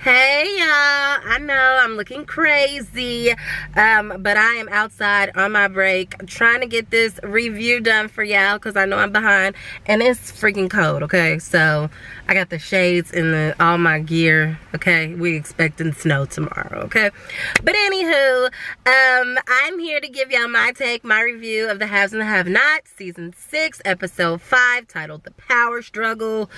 Hey y'all, I know I'm looking crazy, but I am outside on my break trying to get this review done for y'all because I know I'm behind and it's freaking cold, okay? So I got the shades and all my gear, okay? We expecting snow tomorrow, okay? But anywho, I'm here to give y'all my take, my review of The Haves and the Have-Nots, Season 6, Episode 5, titled The Power Struggle.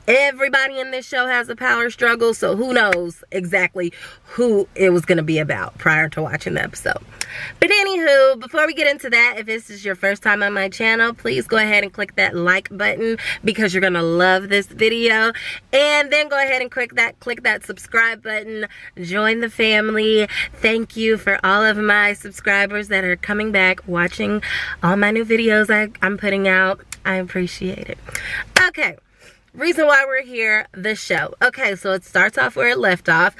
Everybody in this show has a power struggle, so who knows exactly who it was going to be about prior to watching the episode. But anywho, before we get into that, if this is your first time on my channel, please go ahead and click that like button because you're going to love this video. And then go ahead and click that subscribe button. Join the family. Thank you for all of my subscribers that are coming back, watching all my new videos I'm putting out. I appreciate it. Okay. Reason why we're here, the show. Okay, so it starts off where it left off,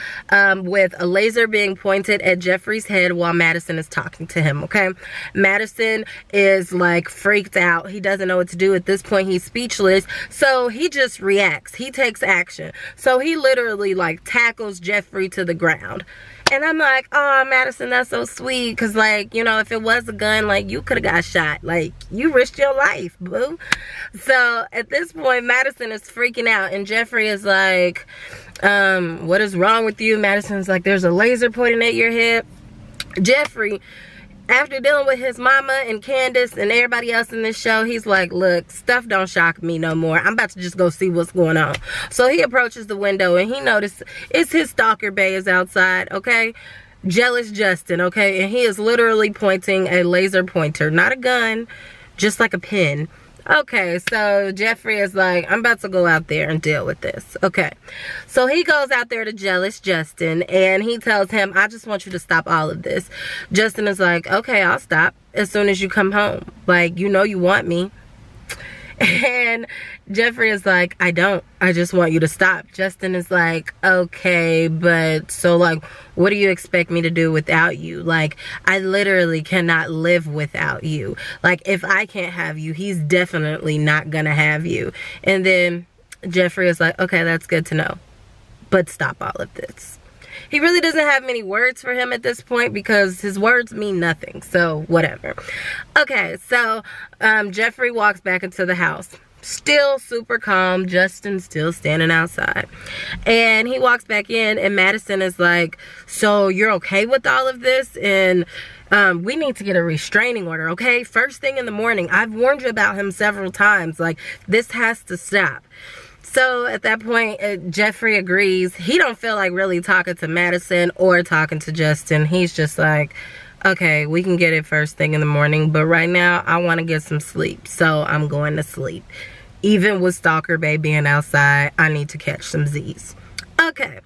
with a laser being pointed at Jeffrey's head while Madison is talking to him, okay? Madison is like freaked out. He doesn't know what to do. At this point, he's speechless. So he just reacts. He takes action. So he literally like tackles Jeffrey to the ground. And I'm like, oh, Madison, that's so sweet. Because, like, you know, if it was a gun, like, you could have got shot. Like, you risked your life, boo. So, at this point, Madison is freaking out. And Jeffrey is like, what is wrong with you? Madison's like, there's a laser pointing at your head. Jeffrey, after dealing with his mama and Candace and everybody else in this show, he's like, look, stuff don't shock me no more. I'm about to just go see what's going on. So he approaches the window and he notices it's his stalker bae is outside, okay? Jealous Justin, okay? And he is literally pointing a laser pointer, not a gun, just like a pin. Okay, so Jeffrey is like, I'm about to go out there and deal with this. Okay, so he goes out there to Jealous Justin and he tells him, I just want you to stop all of this. Justin is like, okay, I'll stop as soon as you come home. Like, you know you want me. And Jeffrey is like, I don't. I just want you to stop. Justin is like, okay, but so like, what do you expect me to do without you? Like, I literally cannot live without you. Like, if I can't have you, he's definitely not gonna have you. And then Jeffrey is like, okay, that's good to know, but stop all of this. He really doesn't have many words for him at this point because his words mean nothing. So, whatever. Okay, so Jeffrey walks back into the house. Still super calm. Justin's still standing outside. And he walks back in and Madison is like, so you're okay with all of this? And we need to get a restraining order, okay? First thing in the morning. I've warned you about him several times. Like, this has to stop. So at that point, Jeffrey agrees. He don't feel like really talking to Madison or talking to Justin. He's just like, okay, we can get it first thing in the morning, but right now I want to get some sleep, so I'm going to sleep. Even with Stalker Bae being outside, I need to catch some Z's. Okay,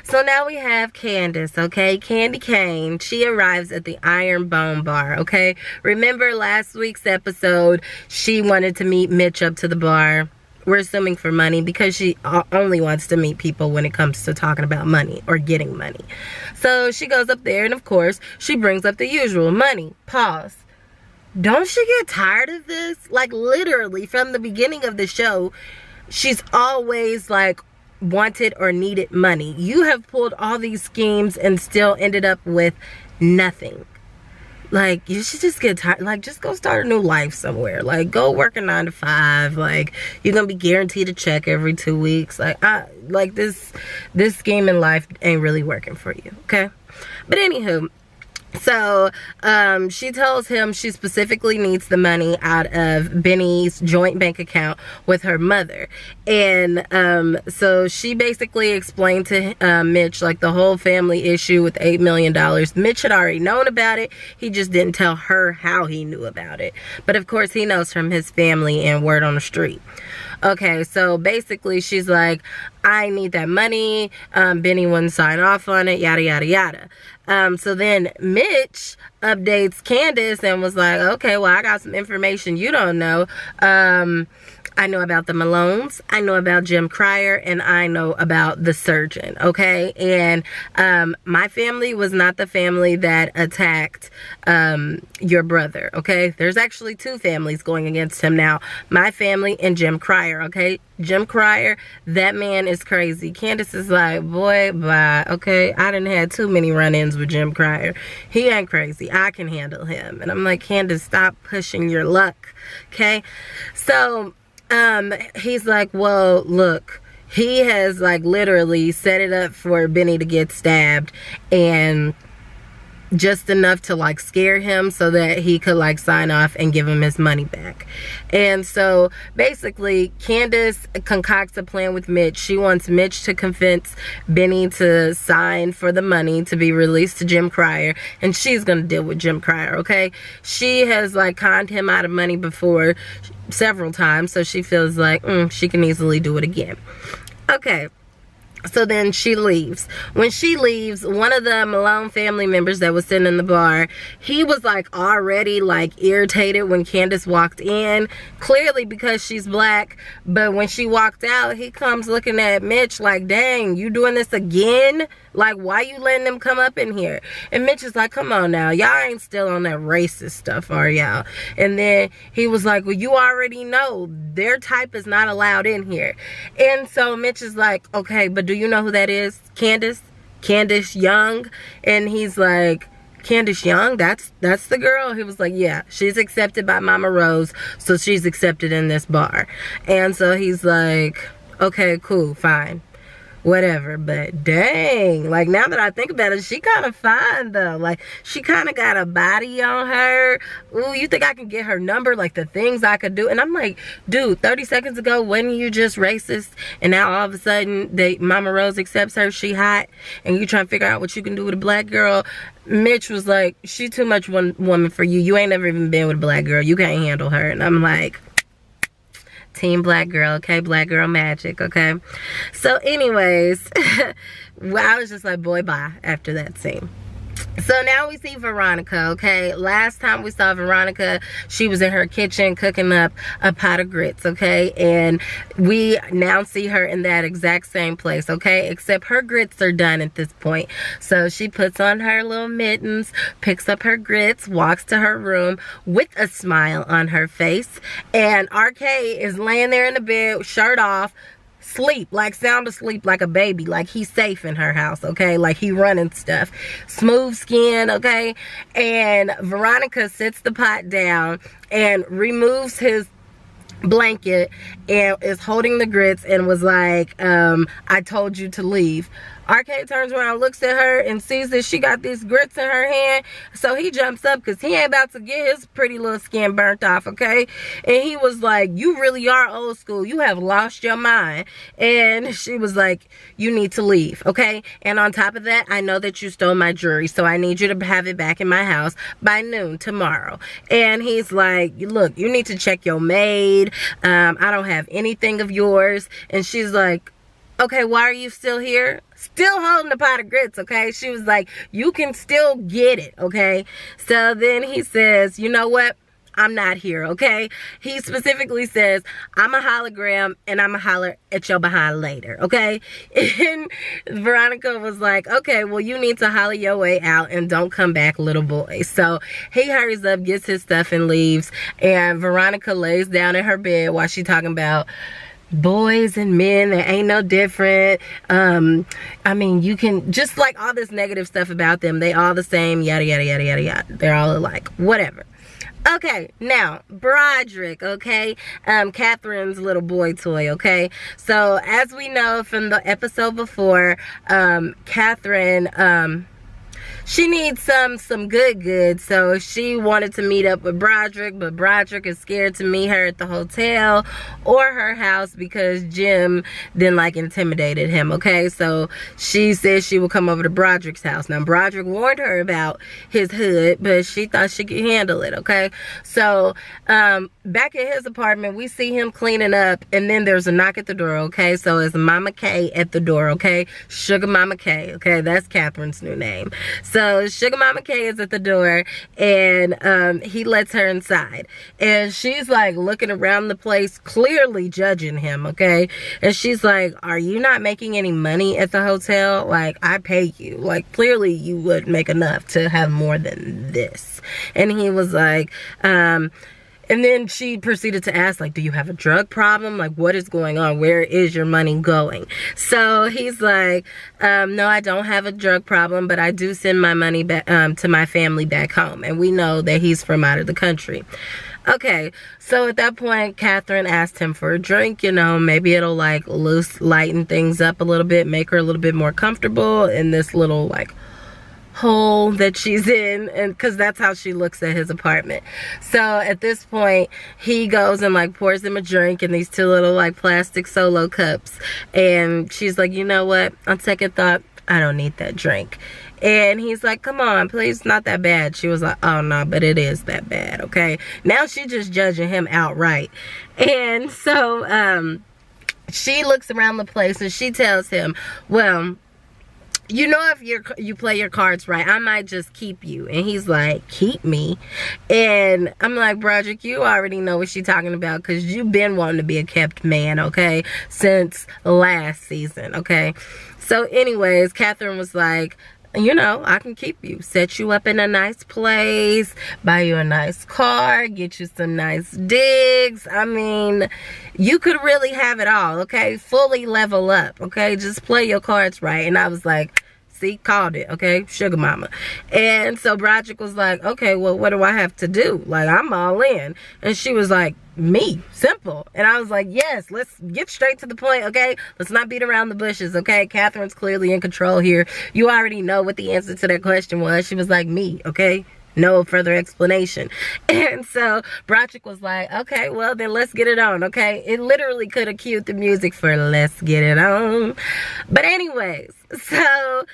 so now we have Candace, okay? Candy Cane. She arrives at the Iron Bone Bar, okay? Remember last week's episode, she wanted to meet Mitch up to the bar. We're assuming for money because she only wants to meet people when it comes to talking about money or getting money. So she goes up there and of course she brings up the usual money. Pause. Don't she get tired of this? Like literally from the beginning of the show, she's always like wanted or needed money. You have pulled all these schemes and still ended up with nothing. Like, you should just get tired. Like, just go start a new life somewhere. Like, go work a 9 to 5. Like, you're going to be guaranteed a check every 2 weeks. Like, this scheme in life ain't really working for you, okay? But anywho, so she tells him she specifically needs the money out of Benny's joint bank account with her mother. And so she basically explained to Mitch like the whole family issue with $8 million. Mitch had already known about it. He just didn't tell her how he knew about it. But of course he knows from his family and word on the street. Okay, so basically she's like, I need that money. Benny wouldn't sign off on it, yada, yada, yada. So then Mitch updates Candace and was like, okay, well, I got some information you don't know. I know about the Malones, I know about Jim Cryer, and I know about the surgeon, okay? And my family was not the family that attacked your brother, okay? There's actually two families going against him now. My family and Jim Cryer, okay? Jim Cryer, that man is crazy. Candace is like, boy, bye, okay? I done had too many run-ins with Jim Cryer. He ain't crazy. I can handle him. And I'm like, Candace, stop pushing your luck, okay? So he's like, well, look, he has like literally set it up for Benny to get stabbed, and just enough to like scare him so that he could like sign off and give him his money back. And so basically Candace concocts a plan with Mitch. She wants Mitch to convince Benny to sign for the money to be released to Jim Cryer, and she's gonna deal with Jim Cryer, okay? She has like conned him out of money before several times, so she feels like she can easily do it again. Okay, so then she leaves. When she leaves, one of the Malone family members that was sitting in the bar, he was like already like irritated when Candace walked in, clearly because she's black. But when she walked out, he comes looking at Mitch like, dang, you doing this again? Like, why you letting them come up in here? And Mitch is like, come on now, y'all ain't still on that racist stuff, are y'all? And then he was like, well, you already know their type is not allowed in here. And so Mitch is like, okay, but do you know who that is? Candace Young. And he's like, Candace Young, that's the girl. He was like, yeah, she's accepted by Mama Rose, so she's accepted in this bar. And so he's like, okay, cool, fine, whatever. But dang, like, now that I think about it, she kind of fine though. Like, she kind of got a body on her. Ooh, you think I can get her number? Like, the things I could do. And I'm like, dude, 30 seconds ago, wasn't you just racist? And now all of a sudden Mama Rose accepts her, she hot, and you trying to figure out what you can do with a black girl. Mitch was like, she too much one woman for you. You ain't never even been with a black girl. You can't handle her. And I'm like, team black girl, okay? Black girl magic, okay? So anyways, well, I was just like, boy, bye after that scene. So now we see Veronica, okay? Last time we saw Veronica, she was in her kitchen cooking up a pot of grits, okay? And we now see her in that exact same place, okay? Except her grits are done at this point. So she puts on her little mittens, picks up her grits, walks to her room with a smile on her face. And RK is laying there in the bed, shirt off, sleep, like sound asleep like a baby, like he's safe in her house, okay? Like he running stuff, smooth skin, okay? And Veronica sits the pot down and removes his blanket and is holding the grits and was like, I told you to leave. RK turns around, looks at her, and sees that she got these grits in her hand. So he jumps up because he ain't about to get his pretty little skin burnt off, okay? And he was like, you really are old school. You have lost your mind. And she was like, you need to leave, okay? And on top of that, I know that you stole my jewelry, so I need you to have it back in my house by noon tomorrow. And he's like, look, you need to check your maid. I don't have anything of yours. And she's like, okay, why are you still here? Still holding the pot of grits, okay? She was like, you can still get it, okay? So then he says, you know what? I'm not here, okay? He specifically says, I'm a hologram and I'm a holler at your behind later, okay? And Veronica was like, okay, well, you need to holler your way out and don't come back, little boy. So he hurries up, gets his stuff and leaves. And Veronica lays down in her bed while she's talking about boys and men, there ain't no different. I mean, you can just like all this negative stuff about them, they all the same, yada yada yada yada yada, they're all alike, whatever. Okay, now Broderick, okay, Catherine's little boy toy, okay? So as we know from the episode before, Catherine, she needs some good, so she wanted to meet up with Broderick, but Broderick is scared to meet her at the hotel or her house because Jim then like intimidated him, okay? So she said she would come over to Broderick's house. Now Broderick warned her about his hood, but she thought she could handle it, okay? So back at his apartment, we see him cleaning up, and then there's a knock at the door, okay? So it's Mama K at the door, okay? Sugar Mama K, okay? That's Catherine's new name. So Sugar Mama K is at the door, and he lets her inside. And she's like looking around the place, clearly judging him, okay? And she's like, are you not making any money at the hotel? Like, I pay you. Like, clearly you would make enough to have more than this. And he was like, and then she proceeded to ask, like, do you have a drug problem? Like, what is going on? Where is your money going? So he's like, no, I don't have a drug problem, but I do send my money back to my family back home. And we know that he's from out of the country. Okay, so at that point, Catherine asked him for a drink. You know, maybe it'll, like, lighten things up a little bit, make her a little bit more comfortable in this little, like, hole that she's in, and because that's how she looks at his apartment. So at this point, he goes and like pours him a drink in these two little like plastic Solo cups, and she's like, you know what, on second thought, I don't need that drink. And he's like, come on, please, it's not that bad. She was like, oh no, but it is that bad. Okay, now she's just judging him outright. And so she looks around the place and she tells him, well, you know, if you play your cards right, I might just keep you. And he's like, keep me? And I'm like, Broderick, you already know what she's talking about, because you've been wanting to be a kept man, okay, since last season, okay? So anyways, Catherine was like, you know, I can keep you, set you up in a nice place, buy you a nice car, get you some nice digs. I mean, you could really have it all, okay? Fully level up, okay? Just play your cards right. And I was like, see, called it, okay? Sugar Mama. And so Broderick was like, okay, well, what do I have to do? Like, I'm all in. And she was like, me, simple. And I was like, yes, let's get straight to the point, okay? Let's not beat around the bushes, okay? Catherine's clearly in control here. You already know what the answer to that question was. She was like, me, okay? No further explanation. And so Broderick was like, okay, well then let's get it on, okay? It literally could have cued the music for let's get it on. But anyways, so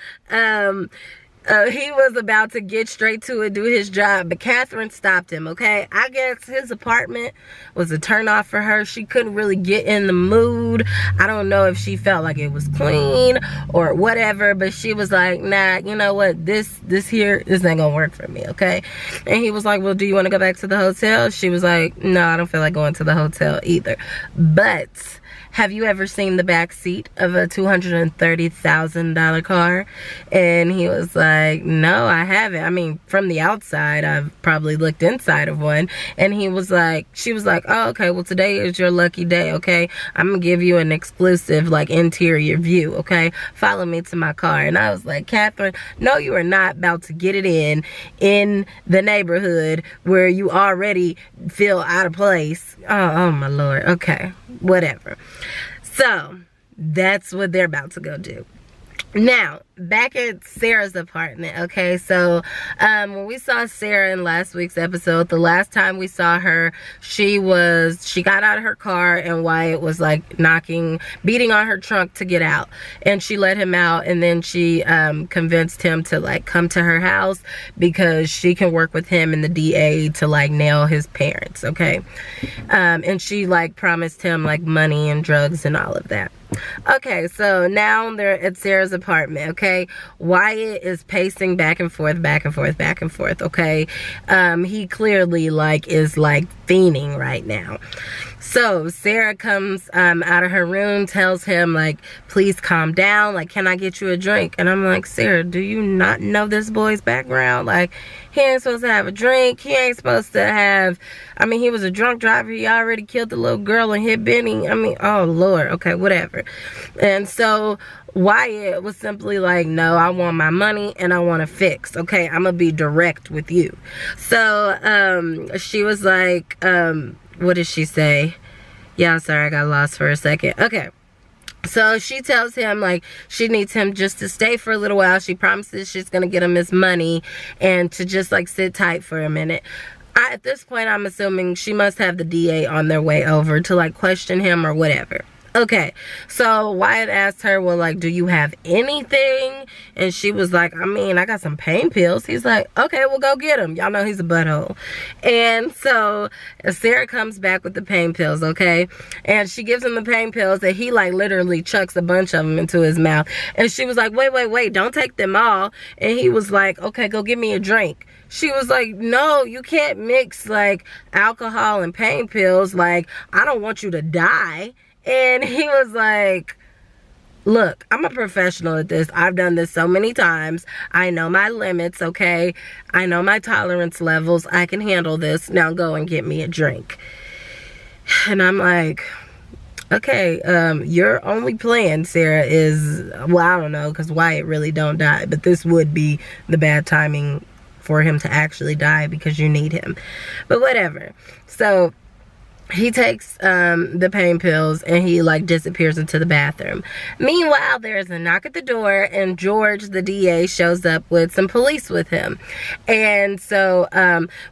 he was about to get straight to it, do his job, but Catherine stopped him, okay? I guess his apartment was a turnoff for her. She couldn't really get in the mood. I don't know if she felt like it was clean or whatever, but she was like, nah, you know what? This ain't gonna work for me, okay? And he was like, well, do you want to go back to the hotel? She was like, no, I don't feel like going to the hotel either. But have you ever seen the back seat of a $230,000 car? And he was like, no, I haven't. I mean, from the outside, I've probably looked inside of one. And he was like, she was like, oh, okay, well, today is your lucky day, okay? I'm gonna give you an exclusive, like, interior view, okay? Follow me to my car. And I was like, Catherine, no, you are not about to get it in the neighborhood where you already feel out of place. Oh my Lord. Okay, whatever. So that's what they're about to go do. Now, back at Sarah's apartment, okay? So, when we saw Sarah in last week's episode, the last time we saw her, she got out of her car and Wyatt was like beating on her trunk to get out. And she let him out, and then she convinced him to like come to her house because she can work with him and the DA to like nail his parents, okay? And she like promised him like money and drugs and all of that. Okay, so now they're at Sarah's apartment, okay? Wyatt is pacing back and forth, okay? He clearly like is like fiending right now. So Sarah comes out of her room, tells him like, please calm down, like, can I get you a drink? And I'm like, Sarah, do you not know this boy's background? Like, he ain't supposed to have a drink. He ain't supposed to have, I mean, he was a drunk driver. He already killed the little girl and hit Benny. I mean, oh Lord, okay, whatever. And so Wyatt was simply like, no, I want my money and I want to fix, okay? I'm gonna be direct with you. So she was like, what did she say? Yeah, sorry, I got lost for a second. Okay. So she tells him like she needs him just to stay for a little while. She promises she's gonna get him his money and to just like sit tight for a minute. At this point, I'm assuming she must have the DA on their way over to like question him or whatever. Okay, so Wyatt asked her, well, like, do you have anything? And she was like, I mean, I got some pain pills. He's like, okay, well, go get them. Y'all know he's a butthole. And so Sarah comes back with the pain pills, okay? And she gives him the pain pills, and he, like, literally chucks a bunch of them into his mouth. And she was like, wait, don't take them all. And he was like, okay, go get me a drink. She was like, no, you can't mix, like, alcohol and pain pills. Like, I don't want you to die. And he was like, look, I'm a professional at this. I've done this so many times. I know my limits, okay? I know my tolerance levels. I can handle this. Now go and get me a drink. And I'm like, okay, your only plan, Sarah, is, well, I don't know, because Wyatt really don't die. But this would be the bad timing for him to actually die because you need him. But whatever. So he takes the pain pills and he like disappears into the bathroom. Meanwhile, there's a knock at the door and George, the DA, shows up with some police with him. And so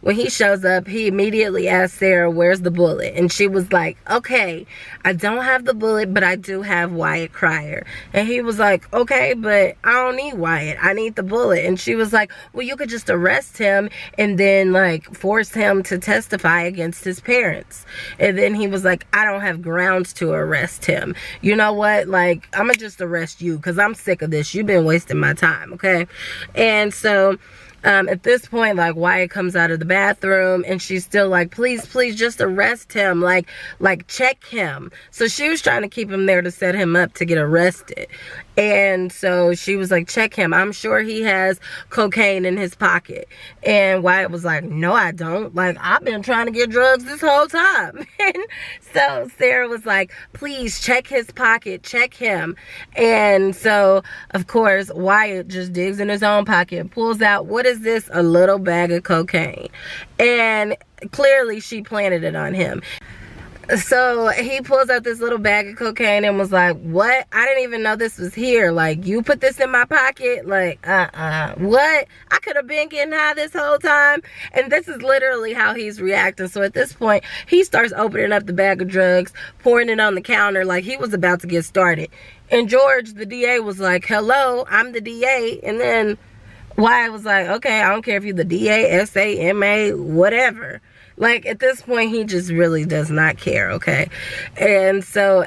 when he shows up, he immediately asks Sarah, where's the bullet? And she was like, okay, I don't have the bullet, but I do have Wyatt Cryer. And he was like, okay, but I don't need Wyatt. I need the bullet. And she was like, well, you could just arrest him and then like force him to testify against his parents. And then he was like, I don't have grounds to arrest him. You know what? Like, I'm gonna just arrest you because I'm sick of this. You've been wasting my time, okay? And so at this point, like, Wyatt comes out of the bathroom and she's still like, please just arrest him, like check him. So she was trying to keep him there to set him up to get arrested. And so she was like, check him, I'm sure he has cocaine in his pocket. And Wyatt was like, no, I don't. Like, I've been trying to get drugs this whole time. And so Sarah was like, please check his pocket, check him. And so of course Wyatt just digs in his own pocket and pulls out, what is this? A little bag of cocaine. And clearly she planted it on him. So he pulls out this little bag of cocaine and was like, what? I didn't even know this was here. Like, you put this in my pocket? Like, what? I could have been getting high this whole time. And this is literally how he's reacting. So at this point, he starts opening up the bag of drugs, pouring it on the counter like he was about to get started. And George, the DA, was like, hello, I'm the DA. And then Wyatt was like, okay, I don't care if you're the DA, SA, MA, whatever. Like, at this point, he just really does not care, okay? And so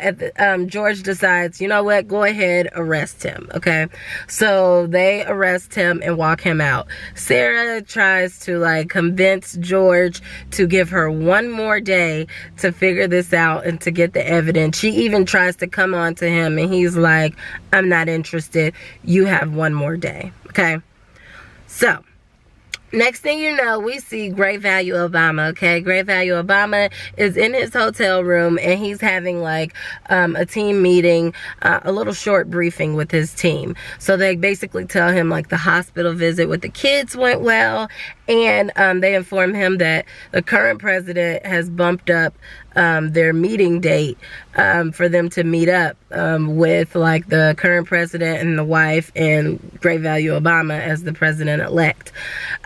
George decides, you know what? Go ahead, arrest him, okay? So they arrest him and walk him out. Sarah tries to, like, convince George to give her one more day to figure this out and to get the evidence. She even tries to come on to him, and he's like, I'm not interested. You have one more day, okay? So next thing you know, we see Great Value Obama, okay? Great Value Obama is in his hotel room and he's having like a team meeting, a little short briefing with his team. So they basically tell him like the hospital visit with the kids went well, and they inform him that the current president has bumped up their meeting date for them to meet up with like the current president and the wife and Great Value Obama as the president-elect.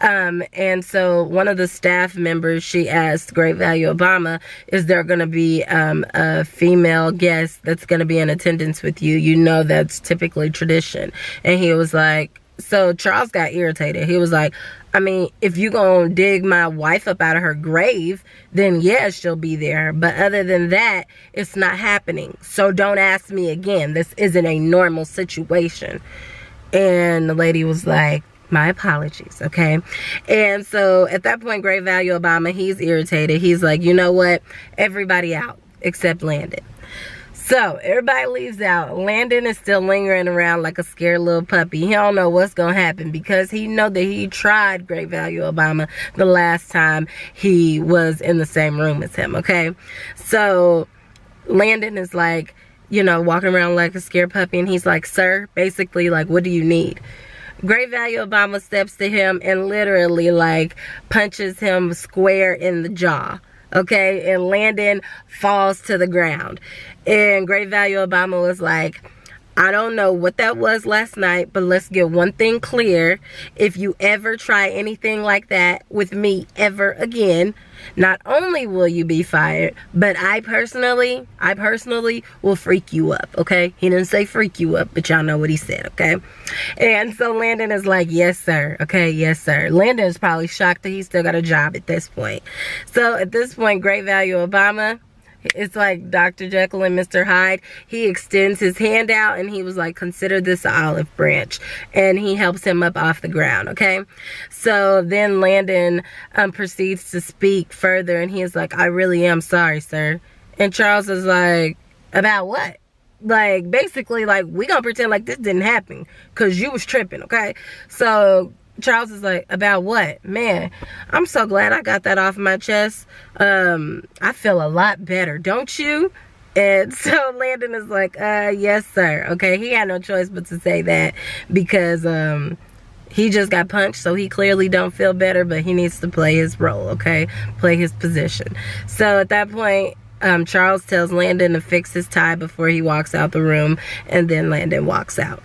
And so one of the staff members, she asked Great Value Obama, is there going to be a female guest that's going to be in attendance with you? You know that's typically tradition. And he was like, so Charles got irritated. He was like, I mean, if you gonna dig my wife up out of her grave, then yeah, she'll be there. But other than that, it's not happening. So don't ask me again. This isn't a normal situation. And the lady was like, my apologies, okay? And so at that point, Great Value Obama, he's irritated. He's like, you know what? Everybody out except Landon. So everybody leaves out. Landon is still lingering around like a scared little puppy. He don't know what's gonna happen because he know that he tried Great Value Obama the last time he was in the same room as him, okay? So Landon is like, you know, walking around like a scared puppy, and he's like, sir, basically, like, what do you need? Great Value Obama steps to him and literally like punches him square in the jaw. Okay, and Landon falls to the ground. And Great Value Obama was like, I don't know what that was last night, but let's get one thing clear. If you ever try anything like that with me ever again, not only will you be fired, but I personally will freak you up, okay? He didn't say freak you up, but y'all know what he said, okay? And so Landon is like, yes, sir, okay, yes, sir. Landon is probably shocked that he still got a job at this point. So at this point, Great Value Obama, it's like Dr. Jekyll and Mr. Hyde. He extends his hand out and he was like, consider this an olive branch. And he helps him up off the ground, okay? So then Landon proceeds to speak further and he is like, I really am sorry, sir. And Charles is like, about what? Like, basically, like, we gonna pretend like this didn't happen because you was tripping, okay? So Charles is like, about what? Man, I'm so glad I got that off my chest. I feel a lot better, don't you? And so Landon is like, yes, sir. Okay, he had no choice but to say that because he just got punched, so he clearly don't feel better, but he needs to play his role, okay? Play his position. So at that point, Charles tells Landon to fix his tie before he walks out the room, and then Landon walks out.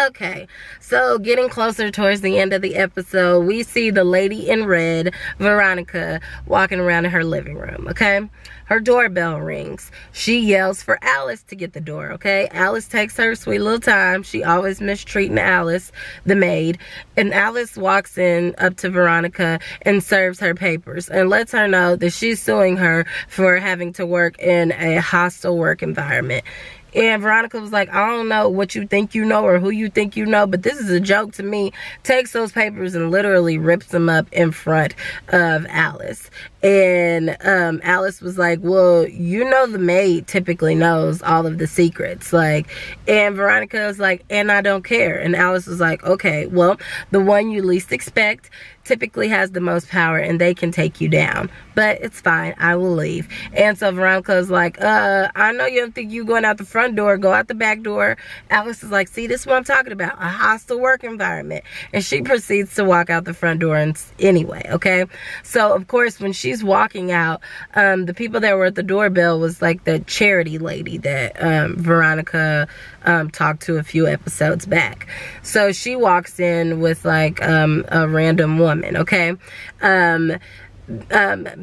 Okay, so getting closer towards the end of the episode, we see the lady in red, Veronica, walking around in her living room, okay? Her doorbell rings. She yells for Alice to get the door, okay? Alice takes her sweet little time. She always mistreating Alice, the maid. And Alice walks in up to Veronica and serves her papers and lets her know that she's suing her for having to work in a hostile work environment. And Veronica was like, I don't know what you think you know or who you think you know, but this is a joke to me. Takes those papers and literally rips them up in front of Alice. And Alice was like, well, you know the maid typically knows all of the secrets. Like, and Veronica was like, and I don't care. And Alice was like, okay, well, the one you least expect typically has the most power and they can take you down, but it's fine, I will leave. And so Veronica's like, I know you don't think you going out the front door, go out the back door. Alice is like, see, this is what I'm talking about, a hostile work environment. And she proceeds to walk out the front door and anyway, okay? So of course when she's walking out, the people that were at the doorbell was like the charity lady that Veronica talked to a few episodes back. So she walks in with like a random woman, okay?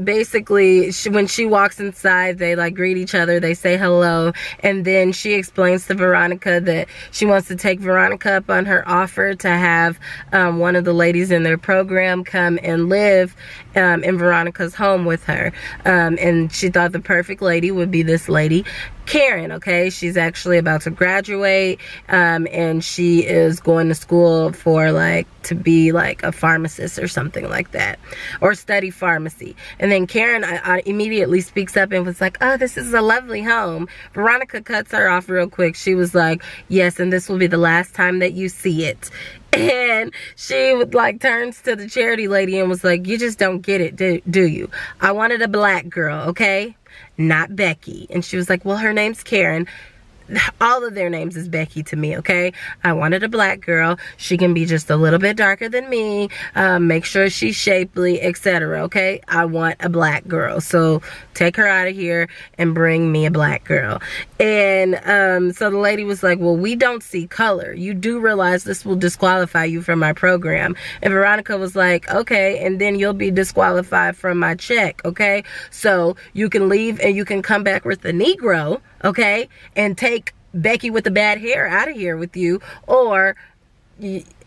Basically when she walks inside, they like greet each other, they say hello, and then she explains to Veronica that she wants to take Veronica up on her offer to have one of the ladies in their program come and live in Veronica's home with her, and she thought the perfect lady would be this lady Karen, okay? She's actually about to graduate, and she is going to school for like to be like a pharmacist or something like that, or study pharmacy. And then Karen immediately speaks up and was like, oh, this is a lovely home. Veronica cuts her off real quick. She was like, yes, and this will be the last time that you see it. And she would like turns to the charity lady and was like, you just don't get it, do you? I wanted a black girl, okay? Not Becky. And she was like, well, her name's Karen. All of their names is Becky to me, okay? I wanted a black girl. She can be just a little bit darker than me. Make sure she's shapely, etc., okay? I want a black girl. So take her out of here and bring me a black girl. And so the lady was like, well, we don't see color. You do realize this will disqualify you from my program. And Veronica was like, okay, and then you'll be disqualified from my check, okay? So you can leave and you can come back with a Negro, okay, and take Becky with the bad hair out of here with you, or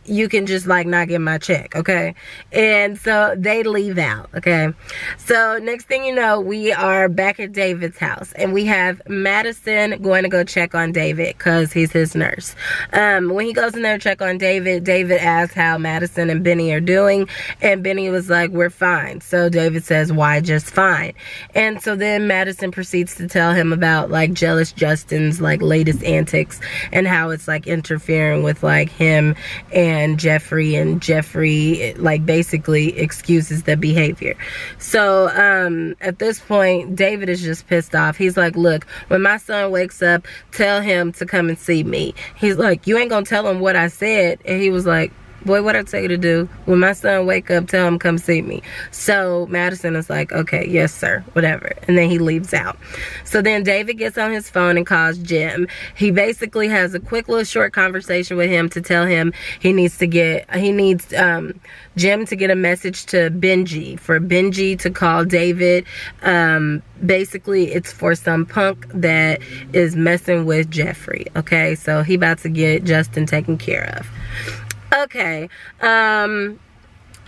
you can just like not get my check, okay? And so they leave out, okay? So next thing you know, we are back at David's house, and we have Madison going to go check on David because he's his nurse. When he goes in there to check on David, David asks how Madison and Benny are doing, and Benny was like, we're fine. So David says, why just fine? And so then Madison proceeds to tell him about like jealous Justin's like latest antics and how it's like interfering with like him and Jeffrey like basically excuses the behavior. So at this point, David is just pissed off. He's like, look, when my son wakes up, tell him to come and see me. He's like, you ain't gonna tell him what I said? And he was like, boy, what I tell you to do? When my son wake up, tell him come see me. So Madison is like, okay, yes sir, whatever. And then he leaves out. So then David gets on his phone and calls Jim. He basically has a quick little short conversation with him to tell him he needs Jim to get a message to Benji, for Benji to call David. Basically it's for some punk that is messing with Jeffrey. Okay, so he about to get Justin taken care of. Okay,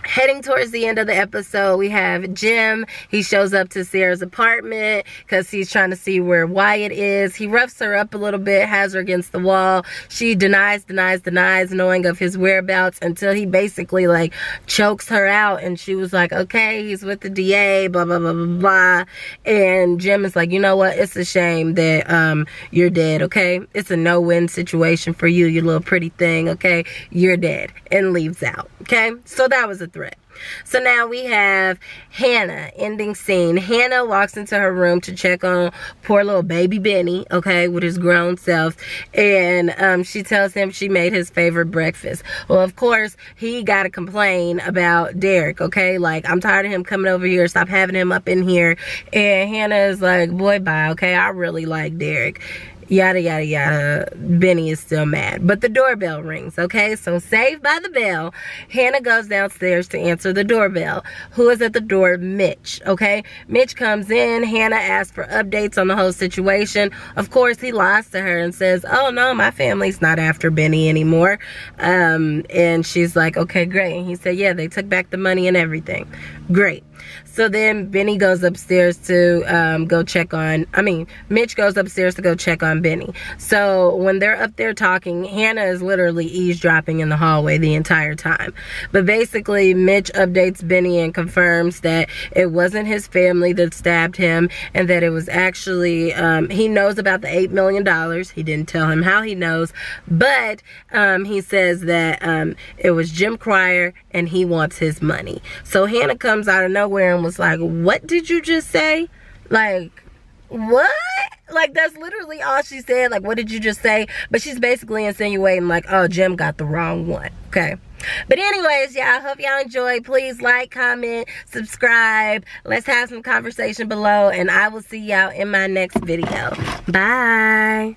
heading towards the end of the episode, we have Jim. He shows up to Sarah's apartment because he's trying to see where Wyatt is. He roughs her up a little bit, has her against the wall. She denies knowing of his whereabouts until he basically like chokes her out, and she was like, okay, he's with the DA, blah blah blah blah blah. And Jim is like, you know what, it's a shame that you're dead, okay? It's a no-win situation for you, you little pretty thing, okay? You're dead, and leaves out. Okay, so that was a threat. So now we have Hannah, ending scene. Hannah walks into her room to check on poor little baby Benny, okay, with his grown self, and she tells him she made his favorite breakfast. Well, of course, he got to complain about Derek, okay, like, I'm tired of him coming over here, stop having him up in here. And Hannah is like, boy, bye, okay, I really like Derek. Yada yada yada. Benny is still mad, but the doorbell rings. Okay, so saved by the bell, Hannah goes downstairs to answer the doorbell. Who is at the door? Mitch. Okay, Mitch comes in. Hannah asks for updates on the whole situation. Of course, he lies to her and says, oh no, my family's not after Benny anymore. And she's like, okay, great. And he said, yeah, they took back the money and everything. Great. So then Benny goes upstairs to go check on, Mitch goes upstairs to go check on Benny. So when they're up there talking, Hannah is literally eavesdropping in the hallway the entire time. But basically, Mitch updates Benny and confirms that it wasn't his family that stabbed him, and that it was actually, he knows about the $8 million. He didn't tell him how he knows, but he says that it was Jim Cryer and he wants his money. So Hannah comes out of nowhere and was like, what did you just say? Like, what? Like, that's literally all she said. Like, what did you just say? But she's basically insinuating like, oh, Jim got the wrong one. Okay, but anyways, y'all, I hope y'all enjoyed. Please like, comment, subscribe. Let's have some conversation below, and I will see y'all in my next video. Bye.